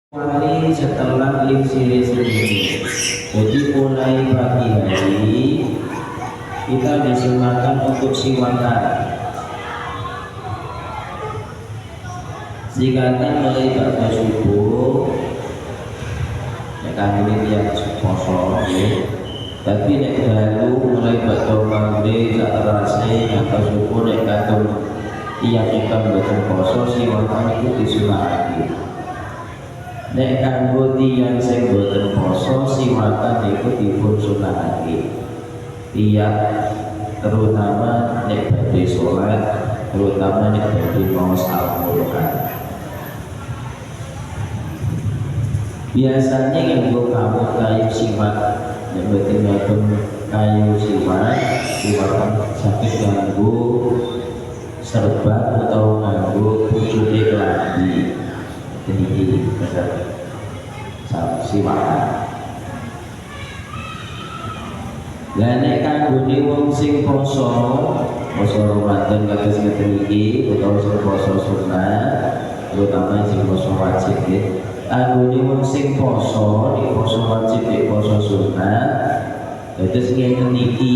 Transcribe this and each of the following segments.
Hari setelah lingsiri sendiri, jadi mulai pagi hari kita disunahkan untuk siwakan. Siwakan mulai pada subuh, ya kan ini dia poso, ya. Tapi nek dalu mulai pada maghrib saat terasi atau subuh nek katung iya kita betul poso siwakan itu disunahkan. Nek kanggo tiyang sing boten poso siwakan iku dipun sunahake. Tiap terutama nek badhe salat, terutama nek badhe maos Al-Qur'an. Biasanya nganggo kamu kayu siwak, nek boten nganggo kayu siwak, siwakan sakit nganggo serban atau nganggo pucuke klambi. Ini besar siwakan. Dan nek kanggone wong sing poso Ramadan kados ngeten iki utawa sing poso sunah, terutama sing poso wajib nggih. Kanggone wong sing poso, di poso wajib, di poso sunah, terus ngeten iki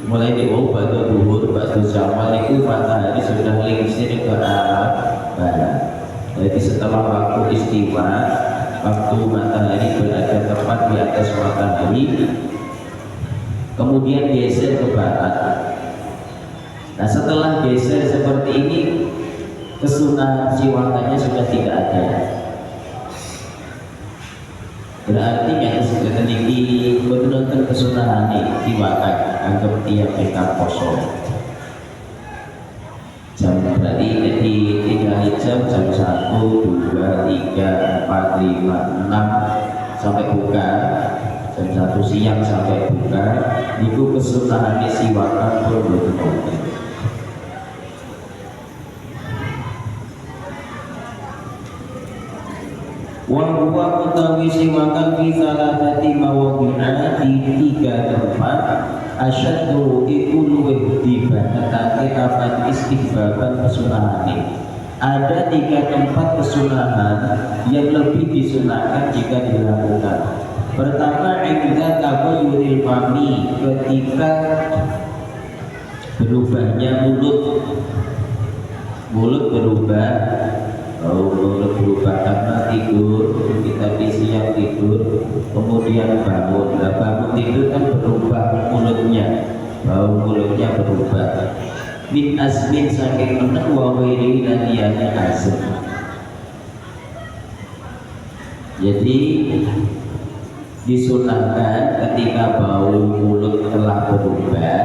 mulai di batu duhur, batu jamal itu matahari sudah lingsir ke arah barat. Jadi setelah waktu istiwa, waktu matahari berada tepat di atas matahari, kemudian geser ke barat. Nah setelah geser seperti ini, kesunahan siwakannya sudah tidak ada. Berarti yang disebutkan ini betul-betul kesunahan siwakan anggap tiap kita poso. Jam berarti jadi 3 jam 1, 2, 3, 4, 5, 6 sampai buka, jam 1 siang sampai buka itu kesunahan siwakan pun betul-betul. Wahwa utawi siwakan fi salatati mawadhi'a di 3 tempat asyaddu iku luwih dibangetake kapan istihbaban kesunahane. Ada 3 tempat kesunahan yang lebih disunahkan jika dilakukan. Pertama, inda tabayyuril fami, ketika berubahnya mulut berubah. Mulut berubah karena tidur, kita di siang tidur, kemudian bangun. Nah, bangun tidur kan berubah mulutnya, bau mulutnya berubah. Min asmin saking meneng wa wairi dan dianya asem. Jadi disunahkan ketika bau mulut telah berubah,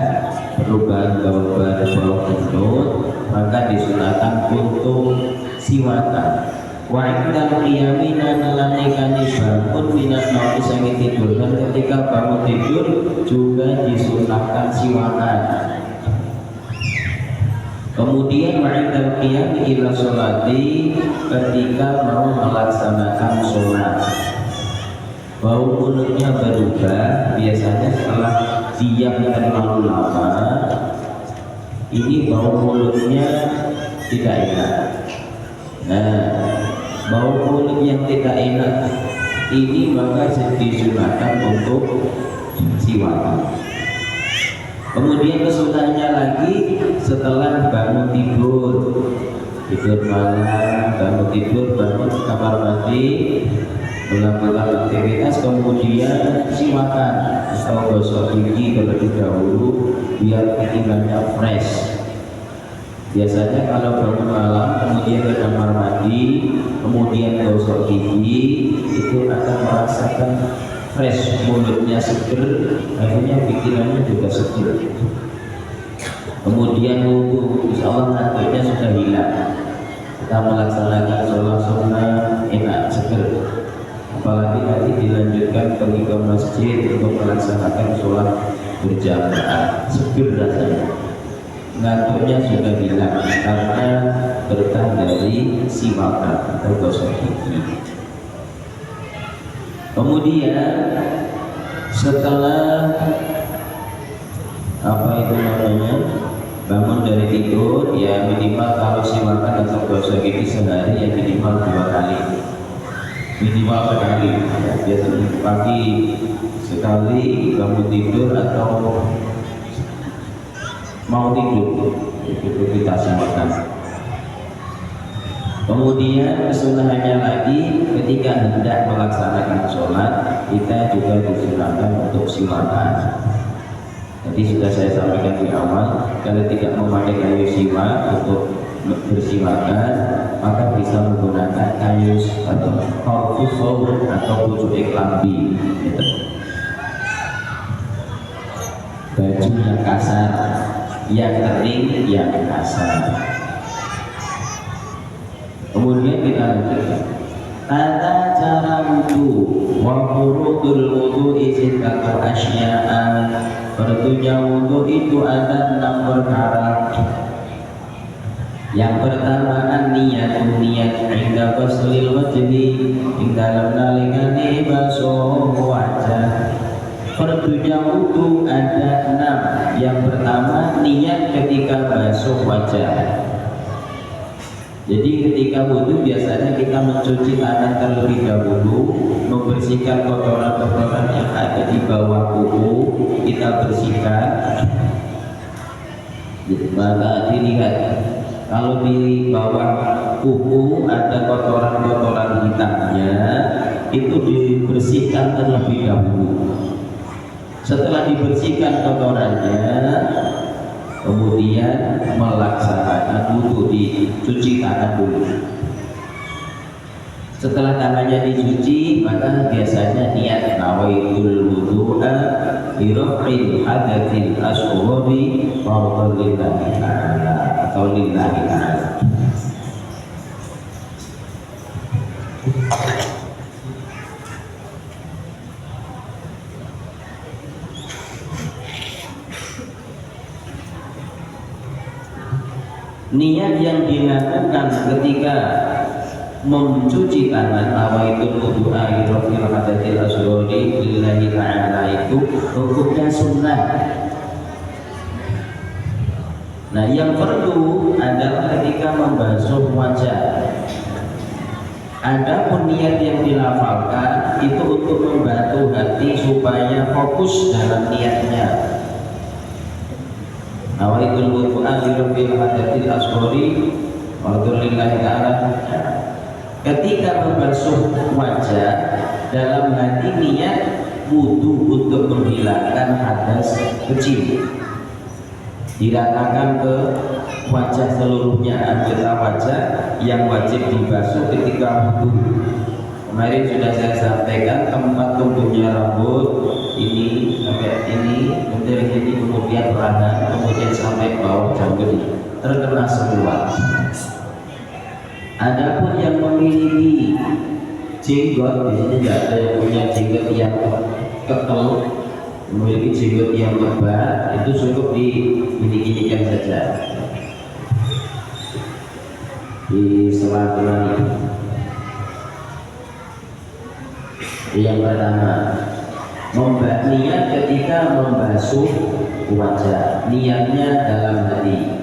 perubahan bau mulut, maka disunahkan untuk siwakan. Wa inda qiyamina nalikane bangun minat naumi sange tidur, dan ketika bangun tidur juga disunahkan siwakan. Kemudian wa inda qiyami ila sholati, ketika mau melaksanakan sholat, bau mulutnya berubah. Biasanya setelah diam terlalu lama, ini bau mulutnya tidak enak. Nah, bau mulut yang tidak enak ini maka disunahkan untuk siwakan. Kemudian kesunahannya lagi setelah bangun tidur malam, bangun tidur, bangun kamar mandi, melakukan aktivitas, kemudian siwakan atau gosok gigi terlebih dahulu biar pikirannya fresh. Biasanya kalau bangun malam kemudian ke kamar mandi, kemudian gosok gigi, itu akan merasakan fresh, mulutnya seger, akhirnya pikirannya juga seger. Kemudian wudhu, insya Allah ngantuknya sudah hilang. Kita melaksanakan sholat sunnah enak, seger. Apalagi nanti dilanjutkan pergi ke masjid untuk melaksanakan sholat berjamaah, seger rasanya. Ngantuknya sudah hilang karena berkah dari siwakan atau gosok gigi. Kemudian setelah bangun dari tidur, ya minimal kalau siwakan atau gosok gigi sehari ya minimal 2 kali. minimal sekali ya, biasanya pagi sekali bangun tidur atau mau tidur itu kita siapkan. Kemudian kesunahannya lagi ketika hendak melaksanakan sholat kita juga disunahkan untuk siwakan. Jadi sudah saya sampaikan di awal, kalau tidak memakai kayu siwak untuk bersiwakan maka bisa menggunakan kayu atau korfusol atau pucuk klambi gitu. Baju yang kasar, yang kering, yang kasar. Kemudian kita lanjutkan tata cara wudu wa furudul wudu'i sittatu asya'a. Fardunya wudu itu ada 6 perkara. Yang pertama niat hingga ghuslil wajhi, ing dalam nalikane basuh wajah. Fardunya wudu ada 6. Yang pertama niat ketika basuh wajah. Jadi ketika wudhu biasanya kita mencuci tangan terlebih dahulu, membersihkan kotoran-kotoran yang ada di bawah kuku, kita bersihkan. Maka dilihat kalau di bawah kuku ada kotoran-kotoran hitamnya, itu dibersihkan terlebih dahulu. Setelah dibersihkan kotorannya, kemudian melaksanakan wudhu, dicuci tangan dulu. Setelah tangannya dicuci maka biasanya niat nawaitul wudhu'a bi raf'il hadatsil asghari fardhan lillahi ta'ala atau lillahi ta'ala. Niat yang dilakukan ketika mencuci tangan awaitul wudu'a irafil hadatsil asghari lillahi ta'ala itu hukumnya sunnah. Nah yang perlu adalah ketika membasuh wajah. Adapun niat yang dilafalkan itu untuk membantu hati supaya fokus dalam niatnya. Nawaitul wudu'a lirafil hadatsil asghari fardhan lillahi ta'ala. Ketika membasuh wajah dalam hati niat wudu untuk menghilangkan hadas kecil, diratakan ke wajah seluruhnya, anggota wajah yang wajib dibasuh ketika wudu. Kemarin sudah saya sampaikan tempat tumbuhnya rambut ini sampai ini, kemudian ini, kemudian lengan, kemudian sampai bawah janggut terkena semua. Adapun yang memiliki jenggot, di sini tidak ada yang punya jenggot yang kekal, memiliki jenggot yang lebat, itu cukup digini-ginikan saja di sela-sela ini. Yang pertama, niat ketika membasuh wajah, niatnya dalam hati.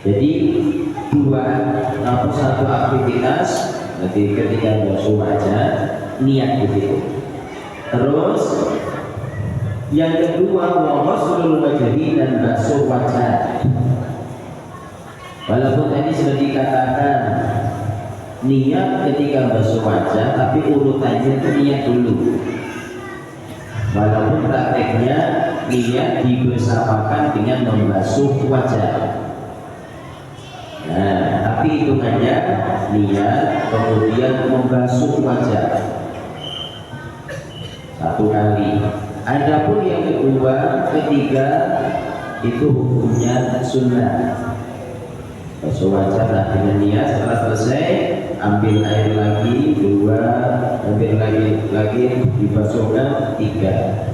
Jadi satu aktivitas, jadi ketika basuh wajah niat di situ. Terus yang kedua ghuslul wajhi dan basuh wajah. Walaupun tadi sudah dikatakan niat ketika basuh wajah, tapi urutannya itu niat dulu. Walaupun prakteknya niat dibersamakan dengan membasuh wajah. Nah, tapi hitungannya niat kemudian membasuh wajah satu kali. Adapun yang kedua, ketiga itu hukumnya sunnah. Basuh wajah dengan niat, setelah selesai ambil air lagi 2, ambil lagi dibasuhkan 3.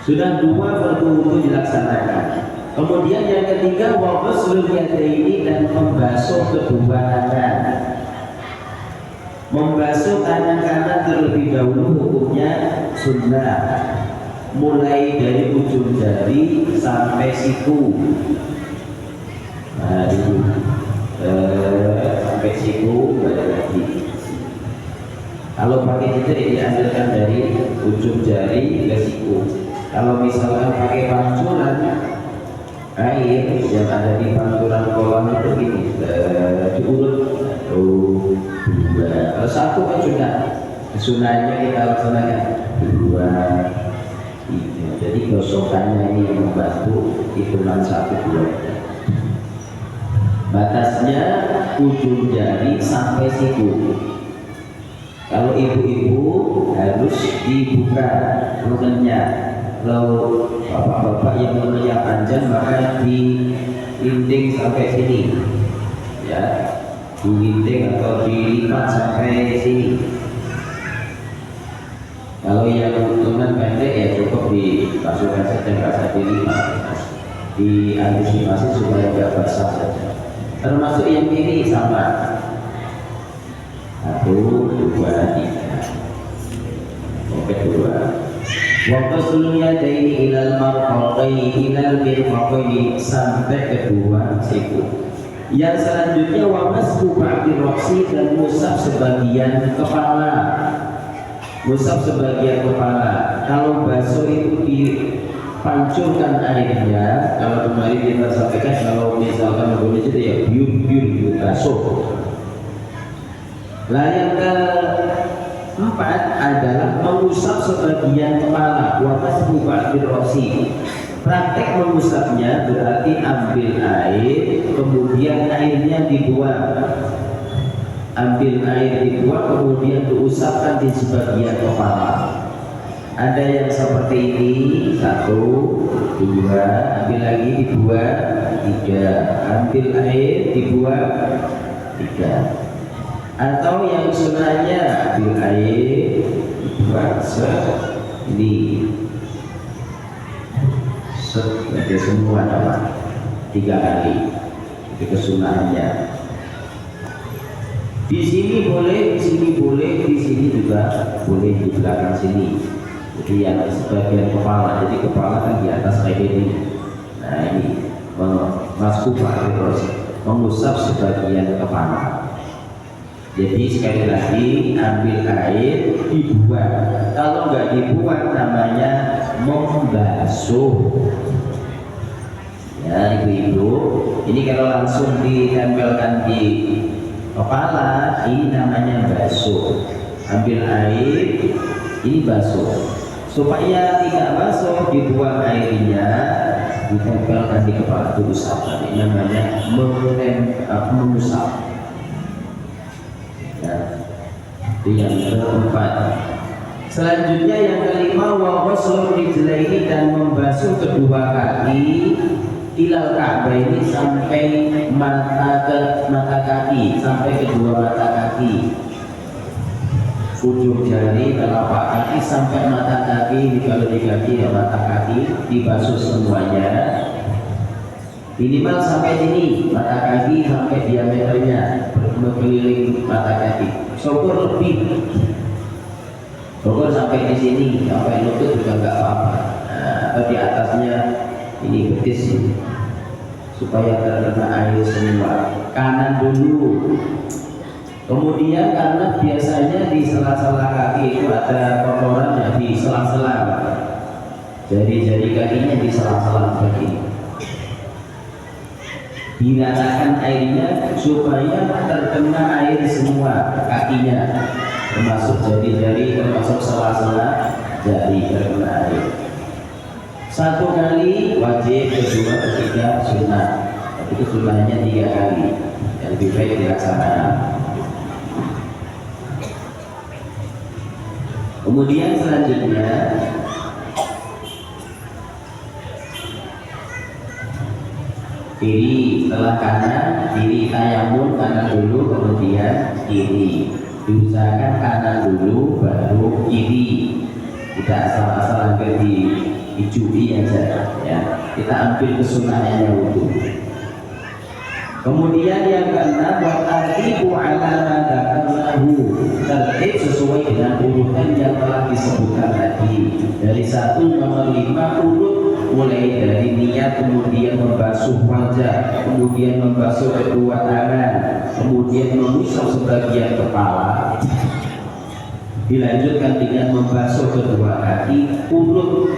Sudah 2 berwudu dilaksanakan. Kemudian yang ketiga ghuslul yadaini dan membasuh kedua tangan. Membasuh tangan kanan terlebih dahulu hukumnya sunnah, mulai dari ujung jari sampai siku. Nah, sampai siku balik lagi. Kalau pakai jari diambilkan dari ujung jari ke siku. Kalau misalkan pakai pancuran air yang ada di pancuran kolam itu gini, diurut dua. Kalau satu kan sudah sunahnya kita laksanakan dua, tiga. Jadi gosokannya ini yang membantu hitungan satu dua. Batasnya ujung jari sampai siku. Kalau ibu-ibu harus dibuka lengannya. Kalau bapak-bapak yang lengannya panjang maka dilinting sampai sini, ya, dilinting atau dilipat sampai sini. Kalau yang lengan pendek ya cukup dipasukkan saja, nggak usah dilipat, diantisipasi supaya nggak basah saja. Termasuk yang kiri sama. 1, 2, 3. Oke, 2. Waktu sebelumnya dari ilal marfaqaini ilal mirfaqaini sampai kedua siku. Yang selanjutnya wamasku ba'di ra'si dan musab sebagian kepala. Musab sebagian kepala. Kalau basuh itu dipancurkan airnya. Kalau kemarin kita sampaikan kalau misalkan menggunakan itu ya biur basuh. Nah yang keempat adalah mengusap sebagian kepala. Wamasku ba'di ra'si. Praktek mengusapnya berarti ambil air, kemudian airnya dibuang. Ambil air dibuang, kemudian diusapkan di sebagian kepala. Ada yang seperti ini, 1, 2, ambil lagi dibuang, 3, ambil air dibuang, 3. Atau yang sunahnya ambil air dibuang ini. Jadi semua nama 3 kali itu kesunahannya. Di sini boleh, di sini boleh, di sini juga boleh, di belakang sini. Jadi yang sebagian kepala, jadi kepala kan di atas kayak ini. Nah ini masuk terus mengusap sebagian kepala. Jadi sekali lagi ambil air dibuang. Kalau nggak dibuang namanya membasuh. Ya ibu-ibu, ini kalau langsung ditempelkan di kepala ini namanya basuh. Ambil air ini basuh. Supaya tidak basuh dibuang airnya, ditempelkan di kepala, diusap. Ini namanya mengusap. Itu yang keempat. Selanjutnya yang kelima wa ghuslul rijlaini dan membasuh kedua kaki ilal ka'baini sampai mata kaki, sampai kedua mata kaki. Ujung jari telapak kaki sampai mata kaki, kalau di kaki ya mata kaki dibasuh semuanya. Minimal sampai sini, mata kaki sampai diameternya berkeliling mata kaki. Syukur lebih, syukur sampai di sini, sampai lutut juga nggak apa-apa. Nah, atau di atasnya ini betis ini, supaya terkena air semua. Kanan dulu. Kemudian karena biasanya di sela-sela kaki itu ada kotoran ya, di sela-sela. Jari-jari kakinya di sela-sela begini. Diratakan airnya supaya terkena air semua kakinya, termasuk jari-jari, termasuk sela-sela jari terkena air. 1 kali wajib, kedua, ketiga sunnah. Tapi itu sunnahnya 3 kali. Yang lebih baik dilaksanakan. Kemudian selanjutnya kiri, setelah kanan, kiri tayamun, kanan dulu, kemudian kiri. Diusahakan kanan dulu, baru kiri. Tidak asal-asal hampir dicuri aja, ya. Kita ambil kesunahannya wudhu. Kemudian yang keenam, wa tartibu ala ma dzakarnahu. Tertib sesuai dengan urutan yang telah disebutkan tadi. Dari 1 nomor 5 urut, mulai dari niat, kemudian membasuh wajah, kemudian membasuh kedua tangan, kemudian mengusap sebagian kepala. Dilanjutkan dengan membasuh kedua kaki, urut,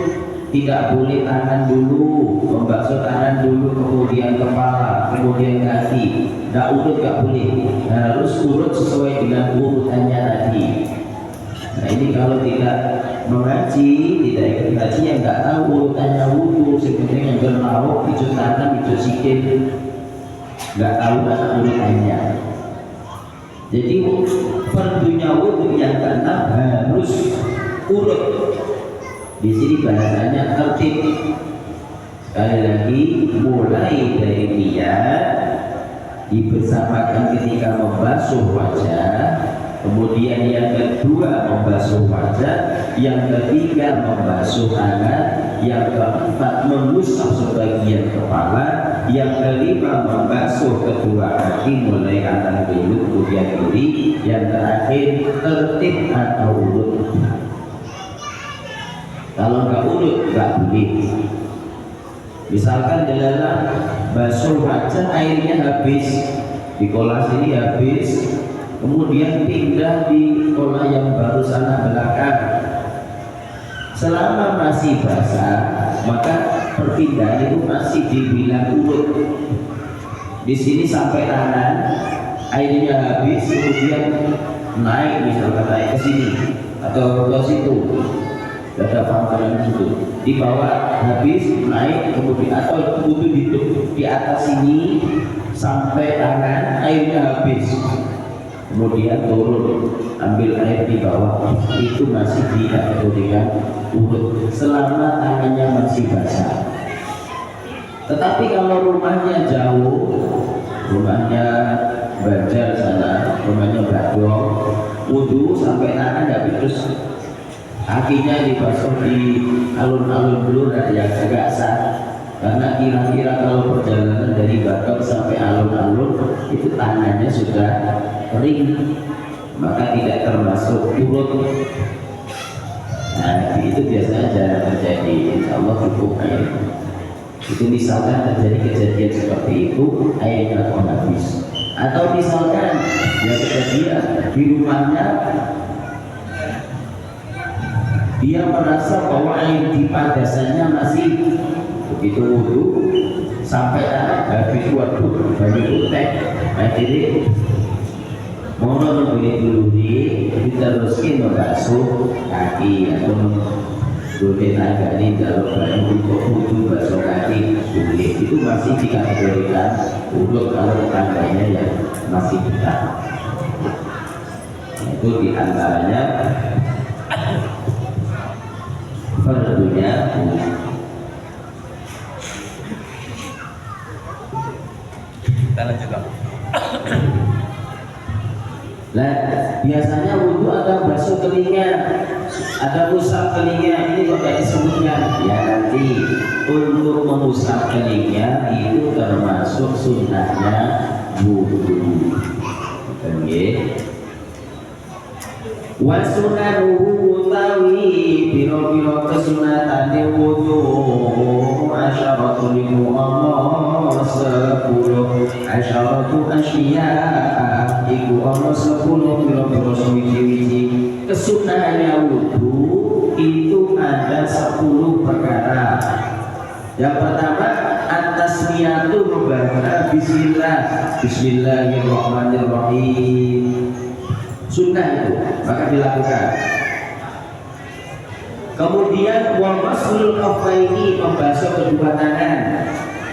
tidak boleh tangan dulu, membasuh tangan dulu, kemudian kepala, kemudian kaki. Tidak urut, tidak boleh, harus urut sesuai dengan urutannya tadi. Nah ini kalau tidak mengaji, tidak ikut ngaji, yang nggak tahu urutannya wudhu, sebenarnya yang lauk, hijau tangan, hijau sikil, nggak tahu mana urutannya. Jadi fardunya wudhu yang keenam harus urut. Di sini bahasanya tertib. Sekali lagi, mulai dari niat dibersamakan ketika membasuh wajah, kemudian yang kedua membasuh wajah, yang ketiga membasuh tangan, yang keempat mengusap sebagian kepala, yang kelima membasuh kedua kaki mulai kanan belok kemudian kiri, yang terakhir tertib atau urut. Kalau nggak urut nggak boleh. Misalkan dalam basuh wajah airnya habis di kolam sini habis, kemudian pindah di kolam yang baru sana belakang. Selama masih basah, maka perpindahan itu masih dibilang urut. Di sini sampai tangan, airnya habis, kemudian naik, misalkan naik ke sini atau ke situ, ada pangkalan situ. Di bawah habis, naik, kemudian atau butuh di atas sini sampai tangan, airnya habis. Kemudian turun, ambil air di bawah, itu masih dikategorikan urut selama tangannya masih basah. Tetapi kalau rumahnya jauh, rumahnya Banjar sana, rumahnya Badong, wudhu sampai tangan habis, terus kakinya dibasuh di alun-alun dulu, yang agak sah. Karena kira-kira kalau perjalanan dari Badong sampai alun-alun itu tangannya sudah kering, maka tidak termasuk urut. Nah itu biasanya jarang terjadi, insya Allah cukup air. Itu misalkan terjadi kejadian seperti itu, airnya habis. Atau misalkan ya kejadian di rumahnya dia merasa bahwa air di padasannya masih begitu wudhu sampai habis, waduh banyak teh, akhirnya mau membeli dulu diteruskan membasuh kaki atau boleh agak ini kalau banyak untuk wudhu basuh kaki boleh, itu masih dikategorikan urut kalau tangganya yang masih besar. Itu diantaranya fardunya. Kita lanjut Bang. Nah, biasanya wudhu ada basuh telinga, ada usap telinga, ini kok disebutnya ya nanti untuk mengusap telinga itu termasuk sunnahnya wudhu. Oke. Wa sunanuhu utawi biro-biro kesunatane wudhu asyaratu limu Allah 10 asyaratu asyiya iku Allah 10 biro-biro suwiji-wiji. Kesunahannya wudhu itu ada 10 perkara. Yang pertama at-tasmiyatu membaca bismillah, bismillahirrahmanirrahim. Sunnah itu, maka dilakukan. Kemudian wa maslul kaffaini, membasuh kedua tangan.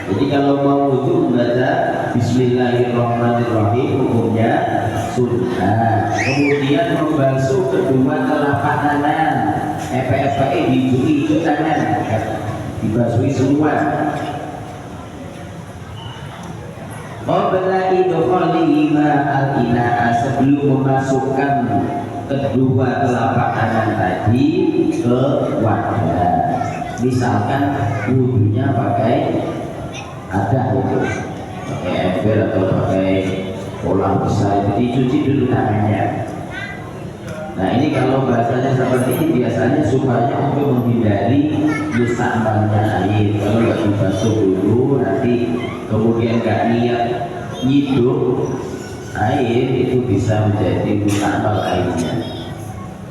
Jadi kalau mau wudhu membaca bismillahirrahmanirrahim hukumnya sunnah. Kemudian membasuh kedua telapak tangan, epe-epe hijau tangan, dibasuhi semua. Qabla idkhalihi al-ina'a, sebelum memasukkan kedua telapak tangan tadi ke wadah. Misalkan wudhunya pakai ada itu, pakai ember atau pakai kolam besar, jadi cuci dulu tangannya. Nah ini kalau bahasanya seperti ini biasanya supaya untuk menghindari mustamalnya air. Kalau nggak dibasuh dulu nanti kemudian nggak niat nyidup air, itu bisa menjadi mustamal airnya.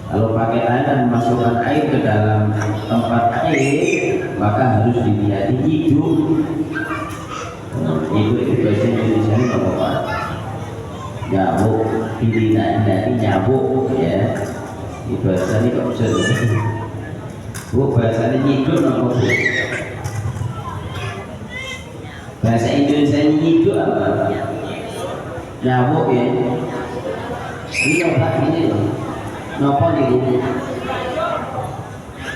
Kalau pakai tangan masukkan air ke dalam tempat air, maka harus dilihat hidup. Hidup itu bahasa Indonesia ini apa? Nyamuk, ini nyamuk ya. Ini bahasa ini kok bisa Bu, bahasa ini hidup apa Bu? Bahasa Indonesia ini hidup apa? Nyamuk ya. Ini apa ini loh? Napa niku?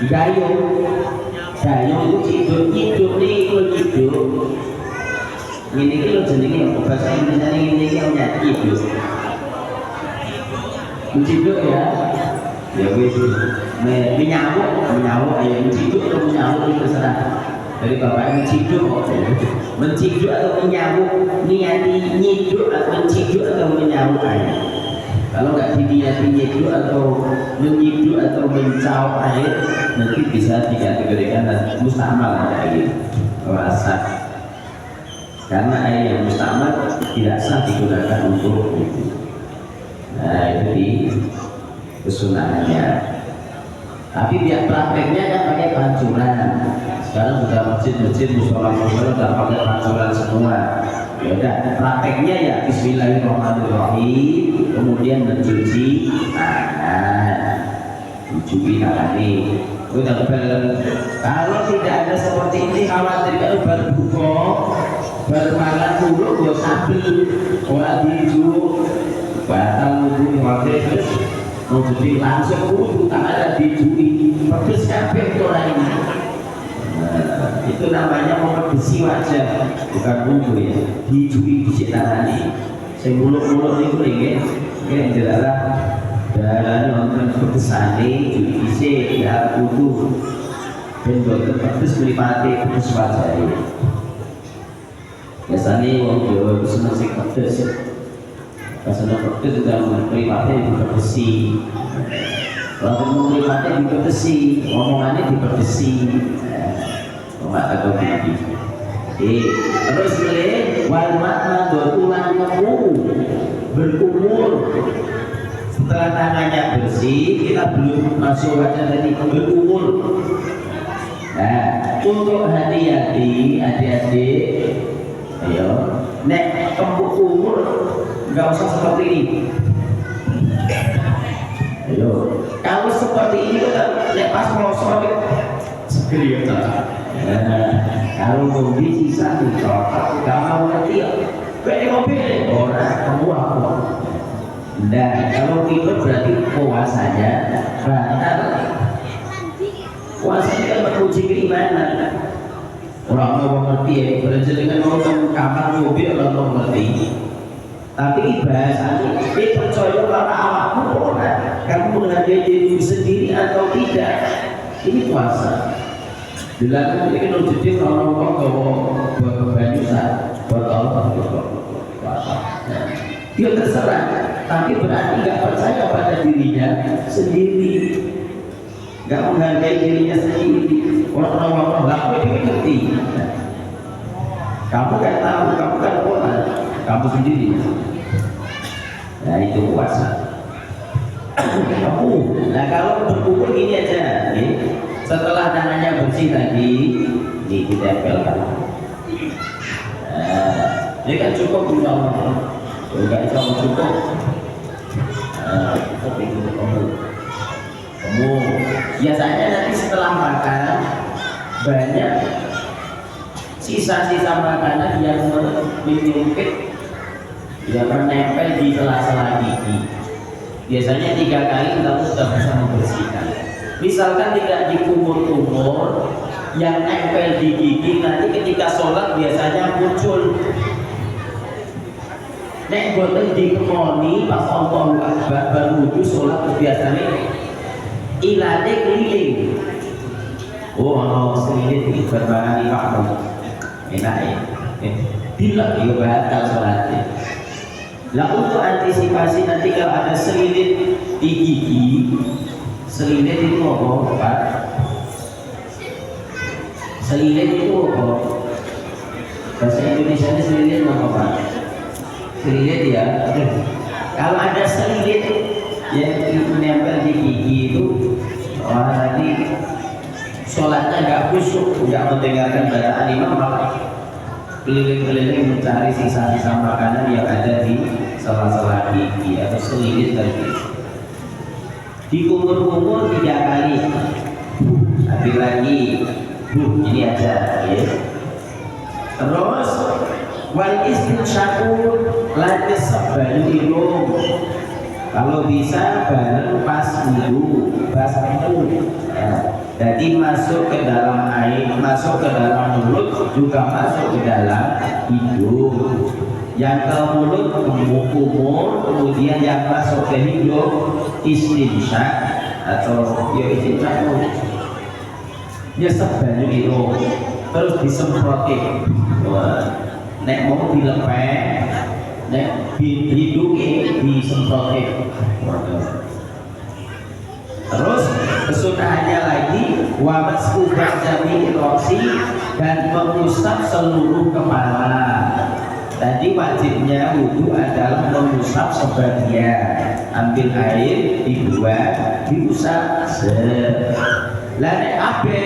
Gayung. Gayung itu hidup niku hidup. Ini iki lho jenenge bahasa Indonesia ini nyati hidup. Hidup ya. Ya wis. Menyamuk ya hidup atau menyamuk itu terserah. Dari bapak menciduk, menciduk atau menyamuk, niati nyiduk atau menciduk atau menyamuk aja. Kalau nggak diniati nyiduk atau menyiduk atau mencau air, nanti bisa dikategorikan mustamal air rasa. Karena air yang mustamal tidak sah digunakan untuk itu. Nah itu di kesunahannya. Tapi biar prakteknya kan pakai pancuran. Sekarang sudah masjid-masjid musola sudah pakai pancuran semua. Ya udah, prakteknya ya Bismillahirrahmanirrahim, kemudian mencuci tangan, mencuci tangan ini. Kalau tidak ada seperti ini, khawatir kalau baru buka, baru makan dulu, gue sapi, orang hijau, batal wudhu, terus mau jadi langsung wudhu, tak ada dijui, pedes kabeh orang ini. Itu namanya memperbesi wajah, bukan wudhu ya. Dijui di tangan, saya muluk-muluk itu ini adalah darahnya nonton perbesane, jui isi, ya wudhu, dan buatan perbes melipati perbes wajah ini. Biasanya orang Jawa itu senang sih perbes, karena perbes juga melipati diperbesi. Kalau melipati diperbesi, omongannya diperbesi. Atau begini. Terus boleh wal makna tulang kemu berkumur. Setelah tangannya bersih, kita belum masuk wajah tadi berkumur. Nah, untuk hati-hati, adik-adik, ayo, nek kembuk umur nggak usah seperti ini. Ayo, kalau seperti ini kita nek pas merosot segeri ya. Kalau mobil sisa dicopot, kamu ngerti ya? Kayak mobil orang kamu apa? Nah, kalau itu berarti puasanya batal. Puasanya kan menguji keimanan. Orang mau ngerti ya, belajar dengan nonton kamar mobil orang mau ngerti. Tapi bahasanya, percaya para awakmu orang, kamu menghargai diri sendiri atau tidak? Ini puasa. Dilakukan ini kan jadi orang-orang bawa banyusan, buat Allah, dia terserah, tapi berarti nggak percaya pada dirinya sendiri, nggak menghargai dirinya sendiri. Orang-orang lakukan dia ngerti. Kamu kan tahu, kamu kan pola, kamu sendiri. Nah itu puasa. Nah kalau berkumpul gini aja, nih. Setelah tangannya bersih tadi, ini ditempelkan. Nah, ini kan cukup insya Allah. Enggak insya Allah cukup. Cukup itu kamu. Biasanya nanti setelah makan banyak sisa-sisa makanan yang menyempit, yang menempel di sela-sela gigi. Biasanya 3 kali kita sudah bisa membersihkan. Misalkan tidak dikumur-kumur, yang nempel di gigi nanti ketika sholat biasanya muncul. Nek boten dikemoni pas Allahu Akbar baru wudhu sholat biasanya ilane keliling. Oh, ono selilit iki berbahani Pak. Enak ya. Bila dia batal sholatnya. Lah untuk antisipasi nanti kalau ada selilit di gigi, selilit itu apa Pak? Selilit itu apa? Bahasa Indonesia ini selilit apa Pak? Selilit ya. Kalau ada selilit yang menempel di gigi itu orang tadi sholatnya nggak khusyuk, nggak mendengarkan bacaan imam, malah keliling-keliling mencari sisa-sisa makanan yang ada di sela-sela gigi atau selilit tadi. Dikumur-kumur 3 kali, habis lagi, ini aja, ya. Terus wal istinsyakur lagi sebanyu hidung. Kalau bisa bareng pas wudu, pas minum. Jadi masuk ke dalam air, masuk ke dalam mulut, juga masuk ke dalam hidung. Yang ke mulut kumur, kemudian yang masuk ke hidung istinsyak atau ya istinsyak ya sebanyu hidung, terus disemprotin. Nek mau dilepeh, nek hidungnya disemprotin. Terus kesunahannya lagi wamasku ba'dami roksi, dan mengusap seluruh kepala. Tadi wajibnya wudhu adalah mengusap sebagian, ambil air dibuat diusap nek abe,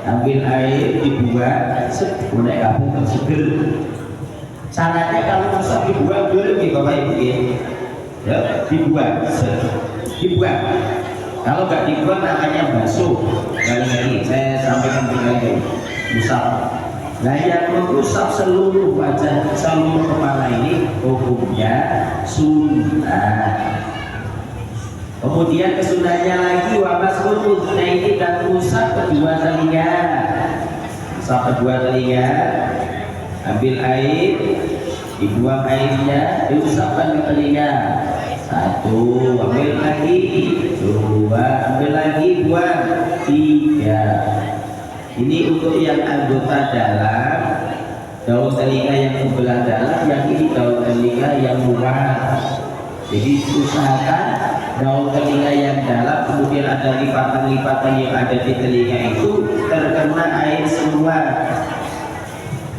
ambil air dibuat sebuah abe terseger. Caranya kalau usap dibuat dulu nih Bapak Ibu ya, dibuat dibuat. Kalau nggak dibuat namanya basuh. Kali lagi saya sampaikan lagi, usap. Nah yang mengusap seluruh wajah, seluruh kepala ini hukumnya sunnah. Kemudian kesunahannya lagi wamasku udhunaini, dan usap kedua telinga. Usap kedua telinga, ambil air, dibuang airnya, diusapkan ke telinga. 1, ambil lagi, 2, ambil lagi, buang, 3. Ini untuk yang anggota dalam, daun telinga yang sebelah dalam, yang ini daun telinga yang luar. Jadi usahakan daun telinga yang dalam, kemudian ada lipatan-lipatan yang ada di telinga itu terkena air semua,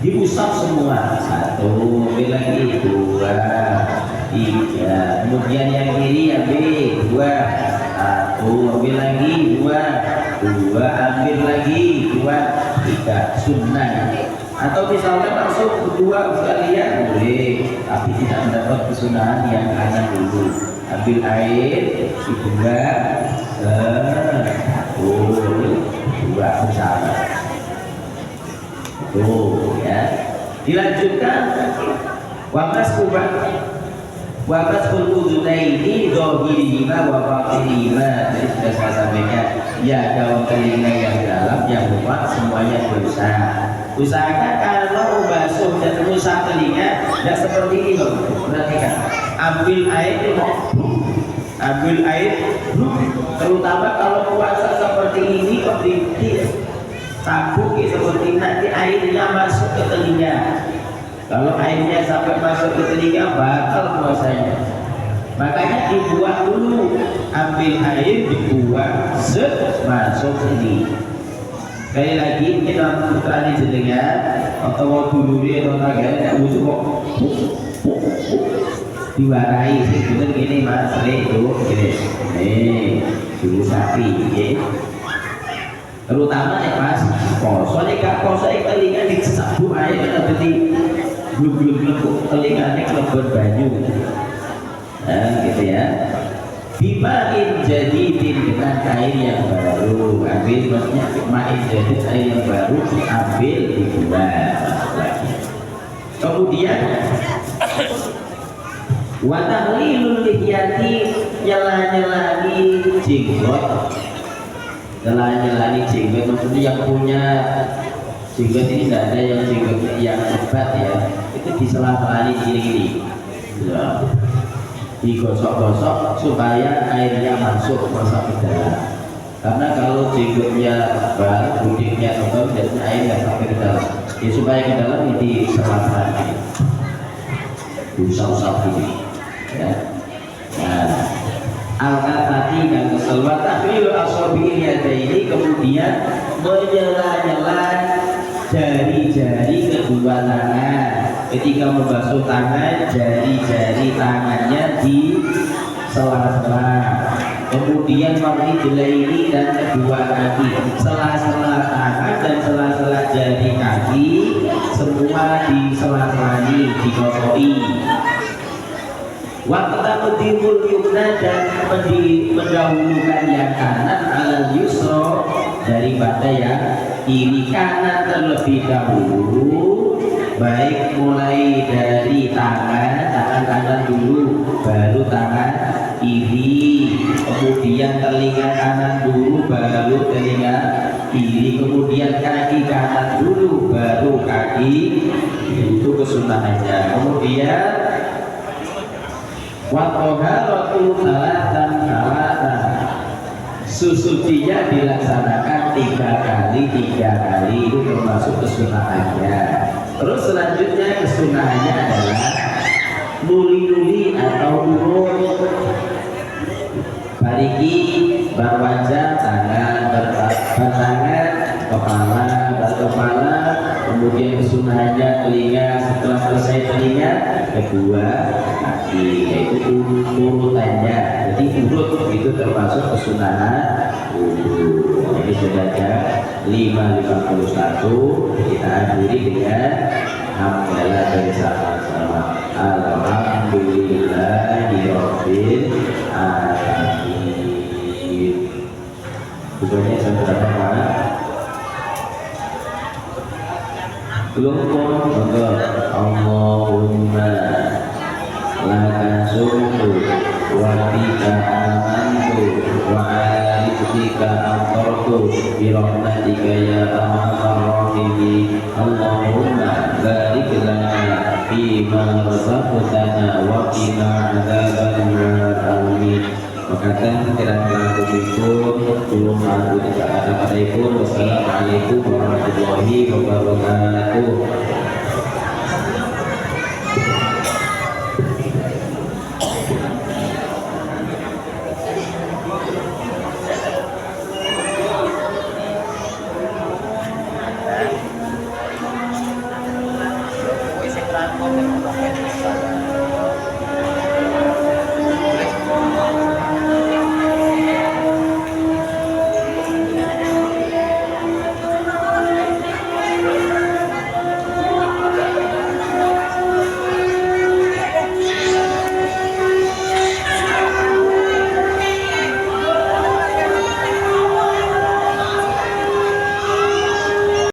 diusap semua. 1, ambil lagi, 2, 3. Kemudian yang kiri ambil 2, 1, ambil lagi, 2, ambil lagi, 2, 3. Sunnah. Atau misalnya langsung kedua sekalian boleh, tapi tidak mendapat kesunahan yang kanan dulu. Ambil air, dibuang, 1, 2 bersama. Tuh ya. Dilanjutkan wamas udhunaini dhahirihima wa batinihima. Jadi sudah saya sampaikan ya, daun telinga yang dalam yang luar semuanya berusaha. Usahakan kalau basuh dan rusak telinga tidak seperti ini loh. Perhatikan, ambil air, terutama kalau puasa seperti ini kondisi sabuk seperti nanti airnya masuk ke telinga. Kalau airnya sampai masuk ke telinga batal puasanya. Makanya dibuang dulu, ambil air dibuang, masuk sini. Sekali lagi kita putra di jenengan atau dulu dia atau taganya tidak butuh kok diwarai sih, bener gini mas, itu gini, dulu sapi, terutama nih pas poso nih kak, poso telinga disapu air kan berarti belum telinganya kelebon banyu, nah gitu ya. Bimain jadidin, dengan air yang baru, ambil maksudnya bimain jadid, air yang baru ambil dibuang lagi. Kemudian watahlilul lihyati, nyela-nyelani jenggot. Nyela-nyelani jenggot maksudnya yang punya jenggot ini tidak ada yang jenggotnya yang lebat ya, itu disela-selani gini-gini ya. Digosok-gosok supaya airnya masuk ke dalam. Karena kalau jenggotnya tebal, budiknya tebal, jadi air nggak sampai ke dalam. Ya supaya ke dalam ini selatan, usap-usap ini. Ya. Nah, al-katati yang keseluruhan tahlil asobi ini ada ini, kemudian menyela-nyela jari-jari kedua tangan. Ketika membasuh tangan, jari-jari tangannya sela-sela. Kemudian warna ini dan kedua kaki, sela-sela tangan dan sela-sela jari kaki, semua di sela-selani, dikosoi. Waktu taqdimul yumna dan mendahulukan yang kanan alal yusra daripada yang kiri, kanan terlebih dahulu, baik mulai dari tangan kanan dulu, baru tangan kiri, kemudian telinga kanan dulu, baru telinga kiri, kemudian kaki kanan dulu, baru kaki, itu kesunahannya. Kemudian watoharatul salatan, susucinya dilaksanakan 3 kali itu termasuk kesunahannya. Terus selanjutnya kesunahannya adalah nuli atau urut, bariki, berwajah, tangan, bertangan, kepala, kemudian kesunahannya telinga, setelah selesai telinga kedua kaki, yaitu urutannya. Jadi urut itu termasuk kesunahan urut. Ini sudah jam 5.51, kita akhiri dengan hamdalah dari sama-sama. Alhamdulillahirabbil alamin. Bukannya sampai berapa mana? Belum pun betul. Allahumma laka sumtu wa bika amantu wa ala rizqika amtartu bi rahmatika ya arhamar rahimin. Allahumma barik lana fima razaqtana wa qina adzabannar. Amin. Makatan kiranya kumpul belum aku tidak ada pada ibu. Wassalamualaikum warahmatullahi wabarakatuh.